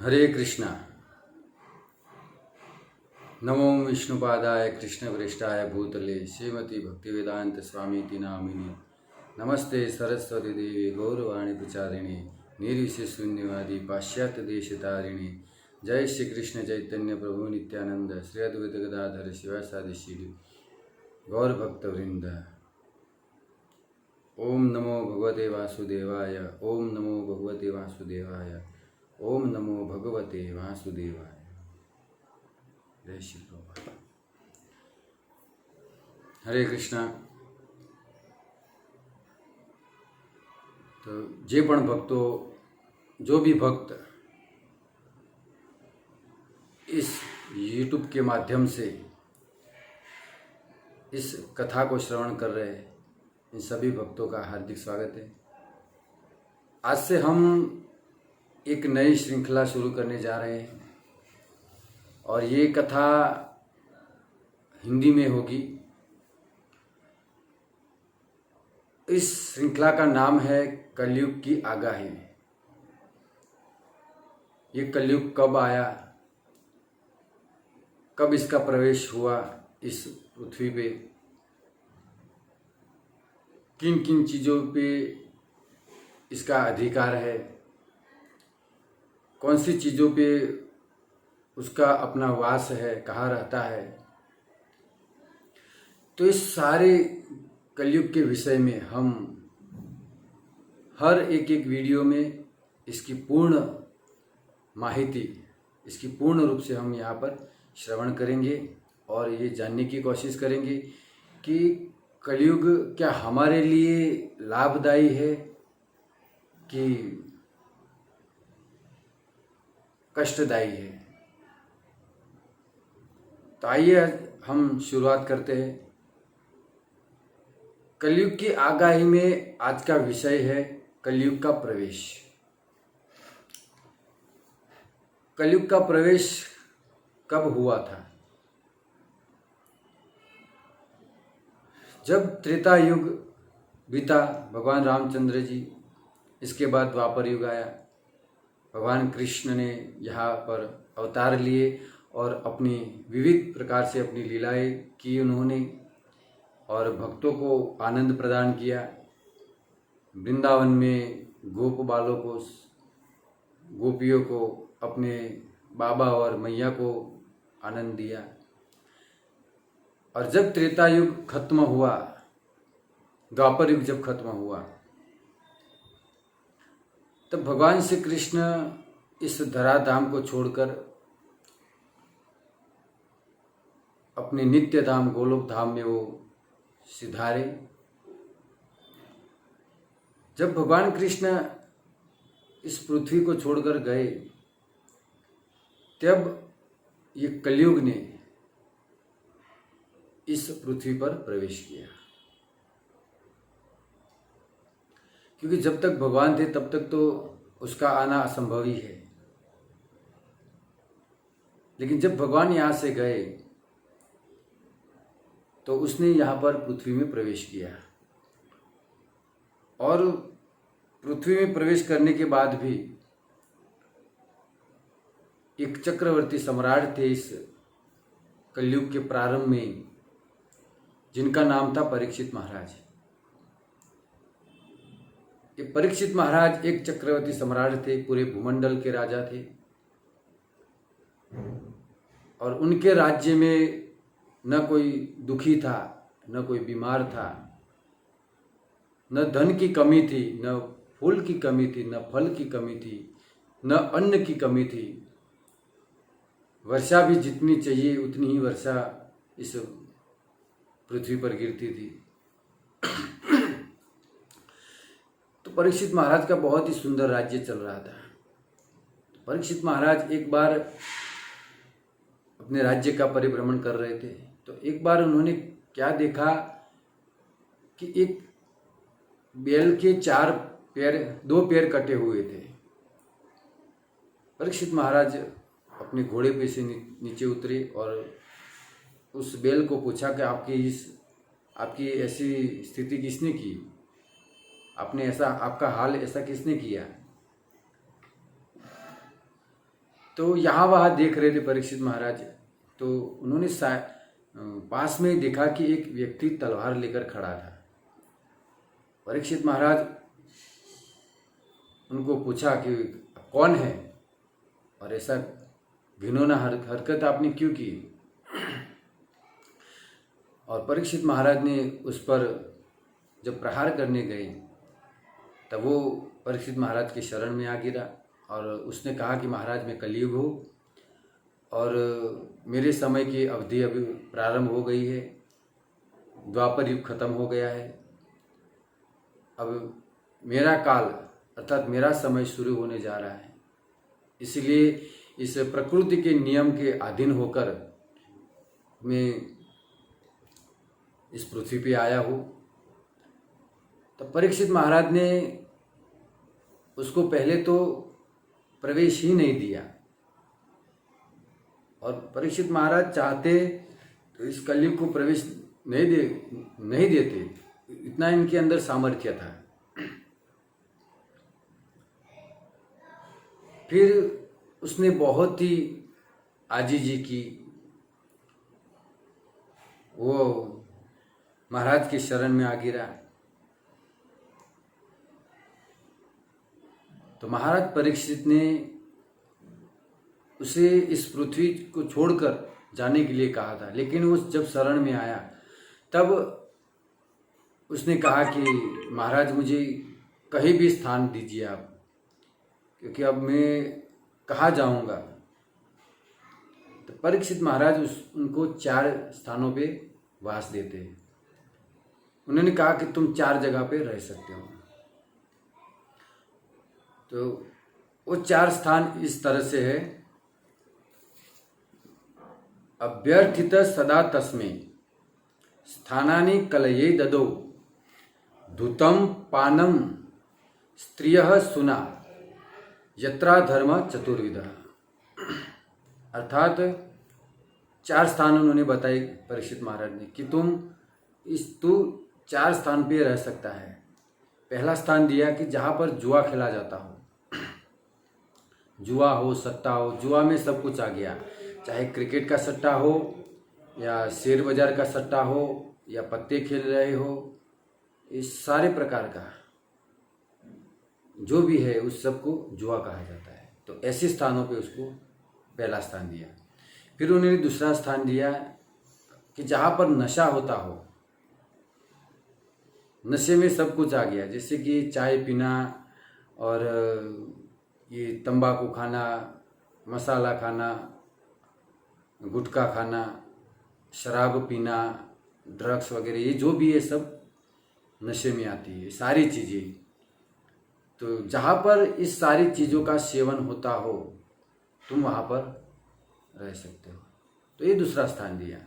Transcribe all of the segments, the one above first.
हरे कृष्णा। नमो विष्णुपादाय कृष्णप्रेष्ठाय भूतले श्रीमती भक्तिवेदांत स्वामीति नामिने नमस्ते सरस्वती देवी गौरवाणी प्रचारिणे निर्विशेषशून्यवादी पाश्चात्य देशतारिणे। जय श्री कृष्ण चैतन्य प्रभु नित्यानंद श्री अद्वैत गदाधर शिवासादि श्री गौर भक्तवृंद। ओम नमो भगवते वासुदेवाय। ओम नमो भगवते वासुदेवाय। ओम नमो भगवते वासुदेवाय। जय श्री प्रभु। हरे कृष्णा। तो जे पण भक्तो जो भी भक्त इस YouTube के माध्यम से इस कथा को श्रवण कर रहे हैं, इन सभी भक्तों का हार्दिक स्वागत है। आज से हम एक नई श्रृंखला शुरू करने जा रहे हैं और ये कथा हिंदी में होगी। इस श्रृंखला का नाम है कलयुग की आगाही। ये कलयुग कब आया, कब इसका प्रवेश हुआ इस पृथ्वी पे, किन किन चीज़ों पे इसका अधिकार है, कौन सी चीज़ों पे उसका अपना वास है, कहाँ रहता है। तो इस सारे कलयुग के विषय में हम हर एक वीडियो में इसकी पूर्ण माहिती, इसकी पूर्ण रूप से हम यहाँ पर श्रवण करेंगे और ये जानने की कोशिश करेंगे कि कलयुग क्या हमारे लिए लाभदायी है कि कष्टदायी है। तो आइए हम शुरुआत करते हैं। कलयुग की आगाही में आज का विषय है कलयुग का प्रवेश। कलयुग का प्रवेश कब हुआ था? जब त्रेता युग बीता, भगवान रामचंद्र जी, इसके बाद द्वापर युग आया, भगवान कृष्ण ने यहाँ पर अवतार लिए और अपनी विविध प्रकार से अपनी लीलाएं की उन्होंने और भक्तों को आनंद प्रदान किया। वृंदावन में गोप बालों को, गोपियों को, अपने बाबा और मैया को आनंद दिया। और जब त्रेता युग खत्म हुआ, द्वापर युग जब खत्म हुआ, तब भगवान श्री कृष्ण इस धराधाम को छोड़कर अपने नित्य धाम गोलोक धाम में वो सिधारे। जब भगवान कृष्ण इस पृथ्वी को छोड़कर गए, तब ये कलयुग ने इस पृथ्वी पर प्रवेश किया। क्योंकि जब तक भगवान थे तब तक तो उसका आना असंभव ही है, लेकिन जब भगवान यहाँ से गए तो उसने यहाँ पर पृथ्वी में प्रवेश किया। और पृथ्वी में प्रवेश करने के बाद भी एक चक्रवर्ती सम्राट थे इस कलयुग के प्रारंभ में, जिनका नाम था परीक्षित महाराज। ये परीक्षित महाराज एक चक्रवर्ती सम्राट थे, पूरे भूमंडल के राजा थे। और उनके राज्य में न कोई दुखी था, न कोई बीमार था, न धन की कमी थी, न फूल की कमी थी, न फल की कमी थी, न अन्न की कमी थी। वर्षा भी जितनी चाहिए उतनी ही वर्षा इस पृथ्वी पर गिरती थी। तो परीक्षित महाराज का बहुत ही सुंदर राज्य चल रहा था। परीक्षित महाराज एक बार अपने राज्य का परिभ्रमण कर रहे थे, तो एक बार उन्होंने क्या देखा कि एक बैल के 4 पैर, 2 पैर कटे हुए थे। परीक्षित महाराज अपने घोड़े पे से नीचे उतरे और उस बैल को पूछा कि आपकी ऐसी स्थिति किसने की, आपने ऐसा, आपका हाल ऐसा किसने किया। तो यहाँ वहाँ देख रहे थे परीक्षित महाराज, तो उन्होंने पास में ही देखा कि एक व्यक्ति तलवार लेकर खड़ा था। परीक्षित महाराज उनको पूछा कि कौन है और ऐसा घिनौना हरकत आपने क्यों की। और परीक्षित महाराज ने उस पर जब प्रहार करने गए तब वो परीक्षित महाराज के शरण में आ गिरा और उसने कहा कि महाराज मैं कलयुग हूँ और मेरे समय की अवधि अभी प्रारंभ हो गई है, द्वापर युग खत्म हो गया है, अब मेरा काल अर्थात मेरा समय शुरू होने जा रहा है, इसलिए इस प्रकृति के नियम के अधीन होकर मैं इस पृथ्वी पे आया हूँ। तो परीक्षित महाराज ने उसको पहले तो प्रवेश ही नहीं दिया और परीक्षित महाराज चाहते तो इस कलयुग को प्रवेश नहीं देते, इतना इनके अंदर सामर्थ्य था। फिर उसने बहुत ही आजीजी की, वो महाराज के शरण में आ गिरा। तो महाराज परीक्षित ने उसे इस पृथ्वी को छोड़कर जाने के लिए कहा था, लेकिन वो जब शरण में आया तब उसने कहा कि महाराज मुझे कहीं भी स्थान दीजिए आप, क्योंकि अब मैं कहाँ जाऊँगा। तो परीक्षित महाराज उनको 4 स्थानों पे वास देते हैं। उन्होंने कहा कि तुम 4 जगह पे रह सकते हो। तो वो 4 स्थान इस तरह से है, अभ्यर्थित सदा तस्मै स्थानानि कलये ददौ धूतम पानम स्त्रियः सुना यत्रा धर्म चतुर्विध। अर्थात 4 स्थान उन्होंने बताए परीक्षित महाराज ने कि तू 4 स्थान पे रह सकता है। पहला स्थान दिया कि जहाँ पर जुआ खेला जाता हो, जुआ हो, सट्टा हो, जुआ में सब कुछ आ गया, चाहे क्रिकेट का सट्टा हो या शेयर बाजार का सट्टा हो या पत्ते खेल रहे हो, इस सारे प्रकार का जो भी है उस सब को जुआ कहा जाता है। तो ऐसे स्थानों पे उसको पहला स्थान दिया। फिर उन्होंने दूसरा स्थान दिया कि जहाँ पर नशा होता हो, नशे में सब कुछ आ गया, जैसे कि चाय पीना और ये तंबाकू खाना, मसाला खाना, गुटखा खाना, शराब पीना, ड्रग्स वगैरह, ये जो भी है सब नशे में आती है सारी चीज़ें। तो जहाँ पर इस सारी चीज़ों का सेवन होता हो तुम वहाँ पर रह सकते हो। तो ये दूसरा स्थान दिया।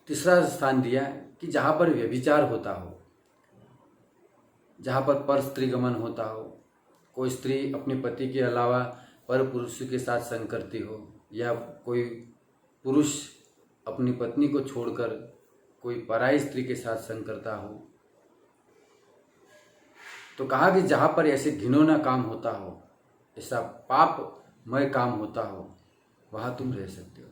तीसरा स्थान दिया कि जहाँ पर व्यभिचार होता हो, जहाँ पर स्त्री गमन होता हो, कोई स्त्री अपने पति के अलावा पर पुरुष के साथ संग करती हो, या कोई पुरुष अपनी पत्नी को छोड़कर कोई पराई स्त्री के साथ संग करता हो। तो कहा कि जहाँ पर ऐसे घिनौना काम होता हो, ऐसा पापमय काम होता हो, वहाँ तुम रह सकते हो।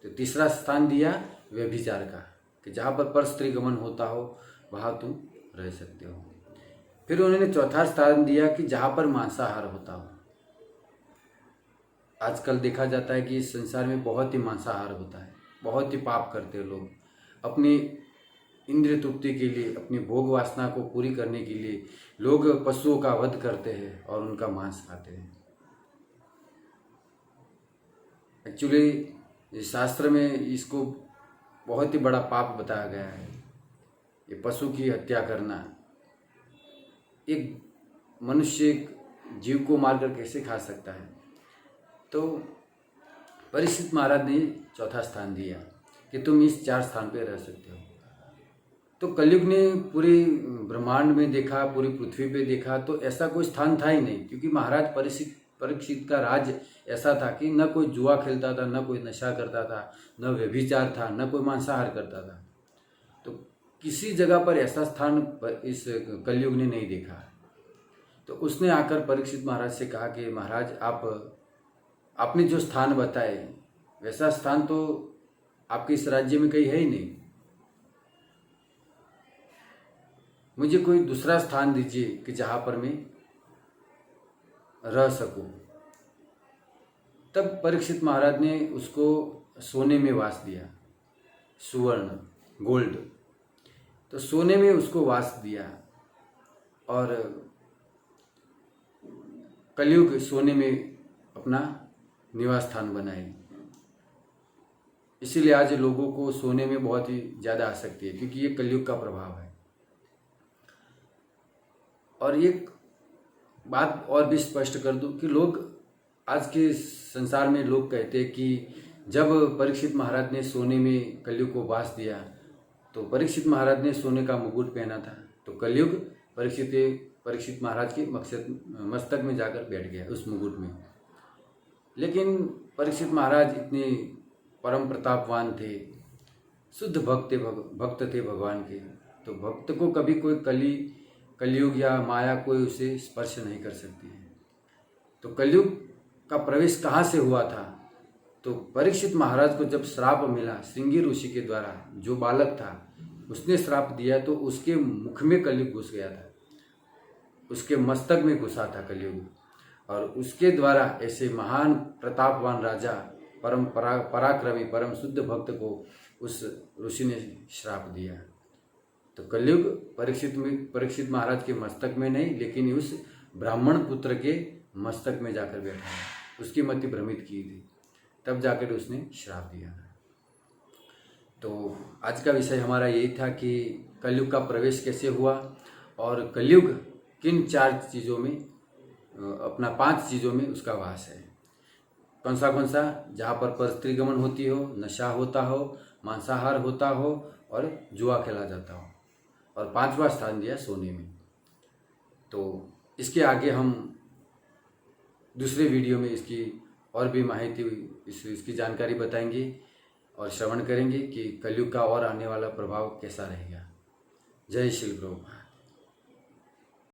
तो तीसरा स्थान दिया व्यभिचार का कि जहाँ पर स्त्री गमन होता हो वहाँ तुम रह सकते हो। फिर उन्होंने चौथा स्थान दिया कि जहाँ पर मांसाहार होता हो। आजकल देखा जाता है कि इस संसार में बहुत ही मांसाहार होता है, बहुत ही पाप करते हैं लोग। अपनी इंद्रिय तृप्ति के लिए, अपनी भोग वासना को पूरी करने के लिए लोग पशुओं का वध करते हैं और उनका मांस खाते हैं। एक्चुअली शास्त्र में इसको बहुत ही बड़ा पाप बताया गया है। ये पशु की हत्या करना, एक मनुष्य जीव को मारकर कैसे खा सकता है। तो परीक्षित महाराज ने चौथा स्थान दिया कि तुम इस 4 स्थान पे रह सकते हो। तो कलयुग ने पूरे ब्रह्मांड में देखा, पूरी पृथ्वी पे देखा, तो ऐसा कोई स्थान था ही नहीं, क्योंकि महाराज परीक्षित का राज्य ऐसा था कि न कोई जुआ खेलता था, न कोई नशा करता था, न व्यभिचार था, न कोई मांसाहार करता था। तो किसी जगह पर ऐसा स्थान इस कलयुग ने नहीं देखा। तो उसने आकर परीक्षित महाराज से कहा कि महाराज आप आपने जो स्थान बताए वैसा स्थान तो आपके इस राज्य में कहीं है ही नहीं। मुझे कोई दूसरा स्थान दीजिए कि जहाँ पर मैं रह सकूं। तब परीक्षित महाराज ने उसको सोने में वास दिया, सुवर्ण, गोल्ड। तो सोने में उसको वास दिया और कलयुग सोने में अपना निवास स्थान बनाए। इसीलिए आज लोगों को सोने में बहुत ही ज़्यादा आसक्ति है, क्योंकि ये कलयुग का प्रभाव है। और एक बात और भी स्पष्ट कर दूं कि लोग आज के संसार में लोग कहते हैं कि जब परीक्षित महाराज ने सोने में कलयुग को वास दिया तो परीक्षित महाराज ने सोने का मुकुट पहना था, तो कलयुग परीक्षित महाराज के मस्तक में जाकर बैठ गया उस मुकुट में। लेकिन परीक्षित महाराज इतने परम प्रतापवान थे, शुद्ध भक्त थे भगवान के, तो भक्त को कभी कोई कलयुग या माया कोई उसे स्पर्श नहीं कर सकती है। तो कलयुग का प्रवेश कहाँ से हुआ था? तो परीक्षित महाराज को जब श्राप मिला श्रृंगी ऋषि के द्वारा, जो बालक था उसने श्राप दिया, तो उसके मुख में कलयुग घुस गया था, उसके मस्तक में घुसा था कलयुग। और उसके द्वारा ऐसे महान प्रतापवान राजा, परम पराक्रमी, परम शुद्ध भक्त को उस ऋषि ने श्राप दिया। तो कलयुग परीक्षित महाराज के मस्तक में नहीं, लेकिन उस ब्राह्मण पुत्र के मस्तक में जाकर बैठा है, उसकी मति भ्रमित की थी, तब जाकर उसने श्राप दिया। तो आज का विषय हमारा यही था कि कलयुग का प्रवेश कैसे हुआ और कलयुग किन 4 चीज़ों में, अपना 5 चीज़ों में उसका वास है। कौन सा? जहाँ पर परस्त्रीगमन होती हो, नशा होता हो, मांसाहार होता हो और जुआ खेला जाता हो। और 5वां स्थान दिया सोने में। तो इसके आगे हम दूसरे वीडियो में इसकी और भी माहिती, इसकी जानकारी बताएंगे और श्रवण करेंगे कि कलयुग का और आने वाला प्रभाव कैसा रहेगा। जय श्री प्रभुपाद।